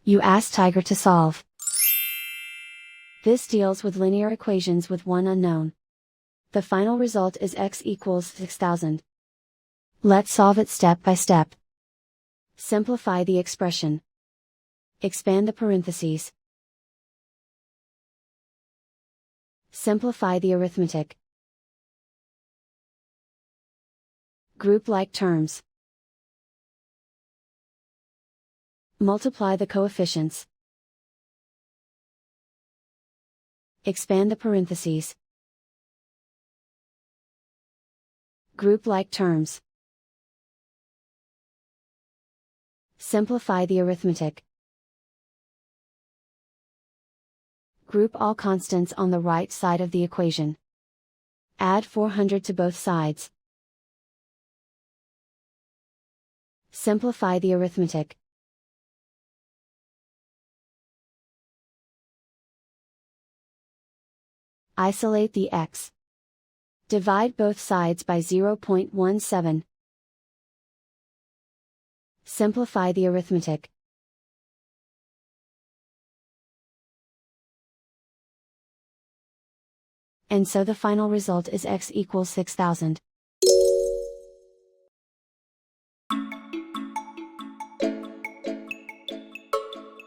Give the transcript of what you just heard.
You ask Tiger to solve. This deals with linear equations with one unknown. The final result is x equals 6000. Let's solve it step by step. Simplify the expression. Expand the parentheses. Simplify the arithmetic. Group like terms. Multiply the coefficients. Expand the parentheses. Group like terms. Simplify the arithmetic. Group all constants on the right side of the equation. Add 400 to both sides. Simplify the arithmetic. Isolate the x. Divide both sides by 0.17. Simplify the arithmetic. And so the final result is x equals 6000.